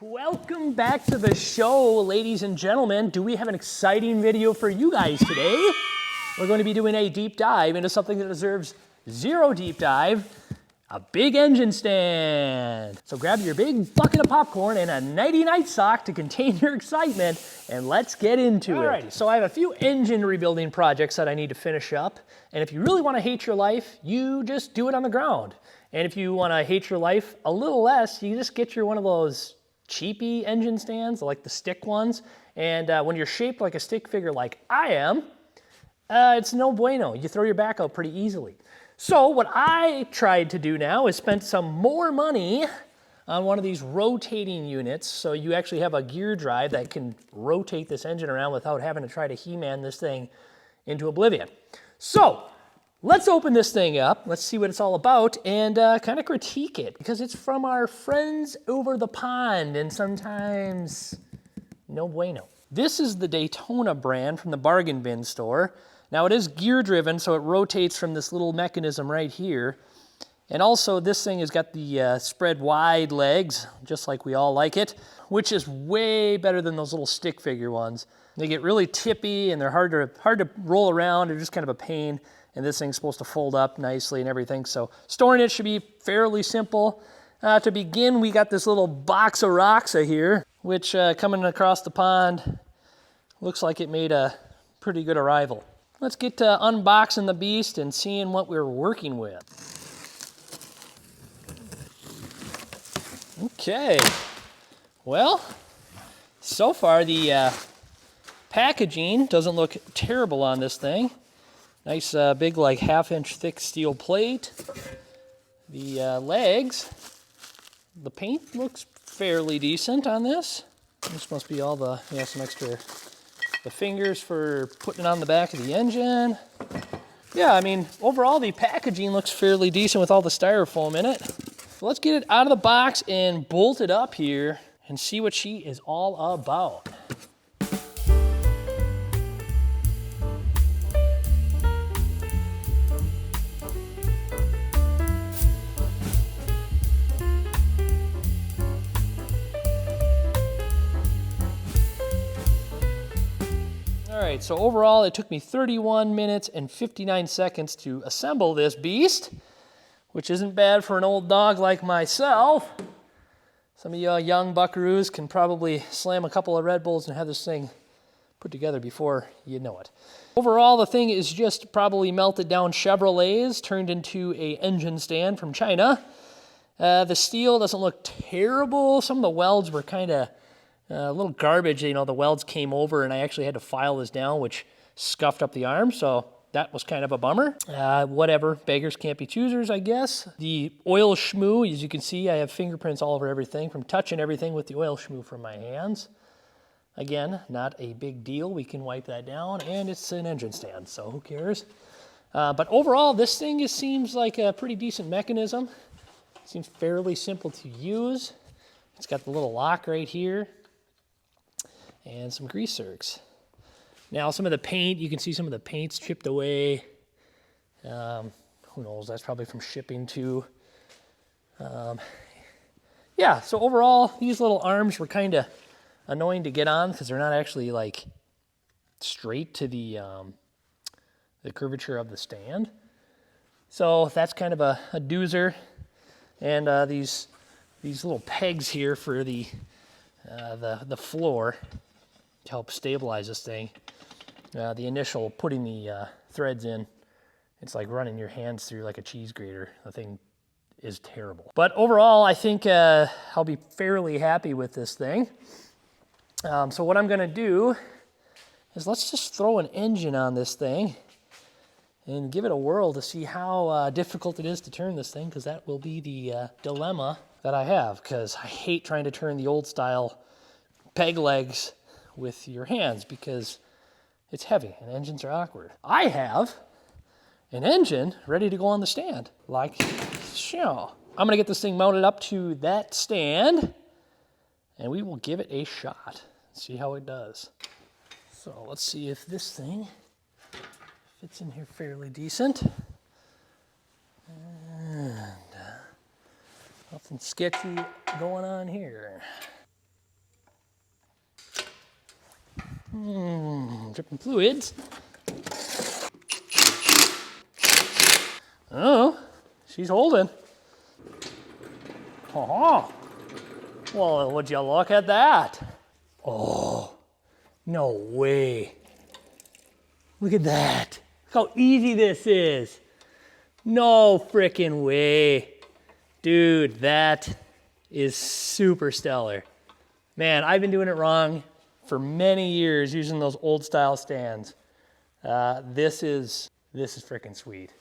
Welcome back to the show, ladies and gentlemen. Do we have an exciting video for you guys today? We're going to be doing a deep dive into something that deserves zero deep dive, a big engine stand. So grab your big bucket of popcorn and a nighty-night sock to contain your excitement, and let's get into it. Alrighty, so I have a few engine rebuilding projects that I need to finish up, and if you really want to hate your life, you just do it on the ground. And if you want to hate your life a little less, you just get your one of those cheapy engine stands, like the stick ones. And when you're shaped like a stick figure like I am, it's no bueno. You throw your back out pretty easily. So what I tried to do now is spend some more money on one of these rotating units. So you actually have a gear drive that can rotate this engine around without having to try to He-Man this thing into oblivion. So let's open this thing up, let's see what it's all about, and kind of critique it, because it's from our friends over the pond, and sometimes no bueno. This is the Daytona brand from the Bargain Bin store. Now it is gear driven, so it rotates from this little mechanism right here. And also this thing has got the spread wide legs, just like we all like it, which is way better than those little stick figure ones. They get really tippy and they're hard to roll around, they're just kind of a pain. And this thing's supposed to fold up nicely and everything, so storing it should be fairly simple. To begin, we got this little box of rocks here, which coming across the pond, looks like it made a pretty good arrival. Let's get to unboxing the beast and seeing what we're working with. Okay, well, so far the packaging doesn't look terrible on this thing. Nice big, like half-inch thick steel plate. The legs, the paint looks fairly decent on this. This must be all the, some extra, the fingers for putting it on the back of the engine. Yeah, I mean, overall the packaging looks fairly decent with all the styrofoam in it. So let's get it out of the box and bolt it up here and see what she is all about. Alright, so overall it took me 31 minutes and 59 seconds to assemble this beast, which isn't bad for an old dog like myself. Some of you young buckaroos can probably slam a couple of Red Bulls and have this thing put together before you know it. Overall, the thing is just probably melted down Chevrolets turned into an engine stand from China. The steel doesn't look terrible. Some of the welds were kind of a little garbage. The welds came over and I actually had to file this down, which scuffed up the arm, so that was kind of a bummer. Whatever, beggars can't be choosers, I guess. The oil schmoo, as you can see, I have fingerprints all over everything from touching everything with the oil schmoo from my hands. Again, not a big deal. We can wipe that down, and it's an engine stand, so who cares? But overall, this thing seems like a pretty decent mechanism. Seems fairly simple to use. It's got the little lock right here and some grease zerks. Now some of the paint, you can see some of the paint's chipped away. Who knows, that's probably from shipping too. Yeah, so overall, these little arms were kind of annoying to get on because they're not actually like straight to the curvature of the stand. So that's kind of a doozer. And these little pegs here for the floor to help stabilize this thing. The initial putting the threads in, it's like running your hands through like a cheese grater. The thing is terrible. But overall, I think I'll be fairly happy with this thing. So what I'm gonna do is let's just throw an engine on this thing and give it a whirl to see how difficult it is to turn this thing, because that will be the dilemma that I have, because I hate trying to turn the old style peg legs with your hands because it's heavy and engines are awkward. I have an engine ready to go on the stand, like so. I'm gonna get this thing mounted up to that stand and we will give it a shot, see how it does. So let's see if this thing fits in here fairly decent. And nothing sketchy going on here. Dripping fluids. Oh, she's holding. Oh, well, would you look at that? Oh, no way. Look at that. Look how easy this is. No frickin' way. Dude, that is super stellar. Man, I've been doing it wrong for many years using those old style stands. This is frickin' sweet.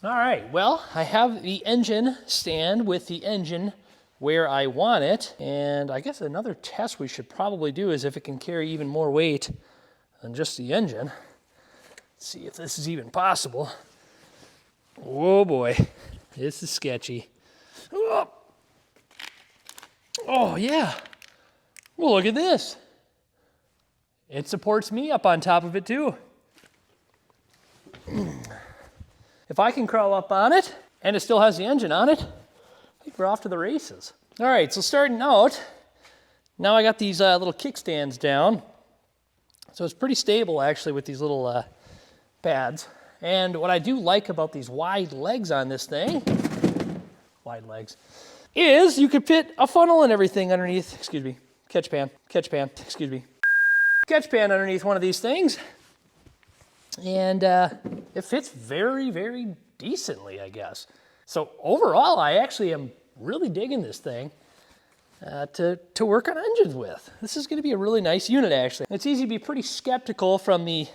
All right, well, I have the engine stand with the engine where I want it. And I guess another test we should probably do is if it can carry even more weight than just the engine. Let's see if this is even possible. Oh boy, this is sketchy. Oh yeah, well look at this. It supports me up on top of it too. If I can crawl up on it and it still has the engine on it, I think we're off to the races. All right, so starting out, now I got these little kickstands down. So it's pretty stable actually with these little pads. And what I do like about these wide legs on this thing, is you could fit a funnel and everything underneath, catch pan underneath one of these things. And it fits very, very decently, I guess. So overall, I actually am really digging this thing to work on engines with. This is gonna be a really nice unit, actually. It's easy to be pretty skeptical from the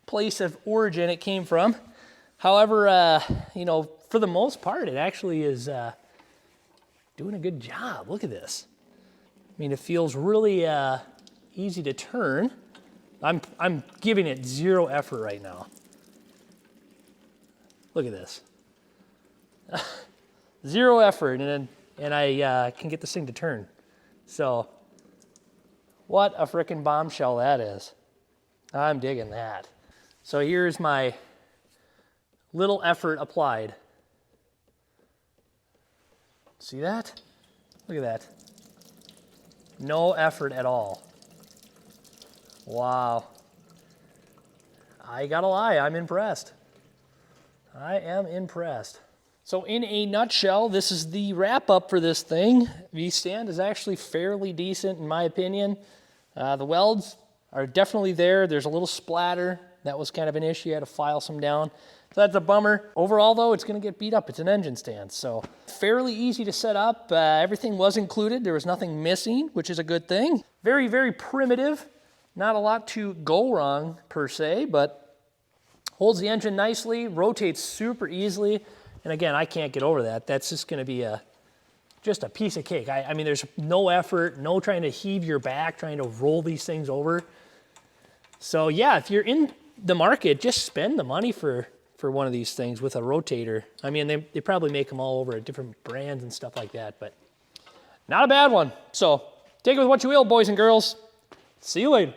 place of origin it came from. However, you know, for the most part, it actually is doing a good job. Look at this. I mean, it feels really easy to turn. I'm giving it zero effort right now. Look at this. Zero effort, and I can get this thing to turn. So, what a frickin' bombshell that is. I'm digging that. So here's my little effort applied. See that? Look at that. No effort at all. Wow. I gotta lie, I'm impressed. I am impressed. So in a nutshell, this is the wrap up for this thing. The stand is actually fairly decent in my opinion. The welds are definitely there. There's a little splatter. That was kind of an issue. I had to file some down. So that's a bummer. Overall though, it's gonna get beat up. It's an engine stand. So fairly easy to set up. Everything was included. There was nothing missing, which is a good thing. Very, very primitive. Not a lot to go wrong per se, but holds the engine nicely, rotates super easily. And again, I can't get over that. That's just gonna be just a piece of cake. I mean, there's no effort, no trying to heave your back, trying to roll these things over. So yeah, if you're in the market, just spend the money for one of these things with a rotator. I mean, they probably make them all over at different brands and stuff like that, but not a bad one. So take it with what you will, boys and girls. See you later.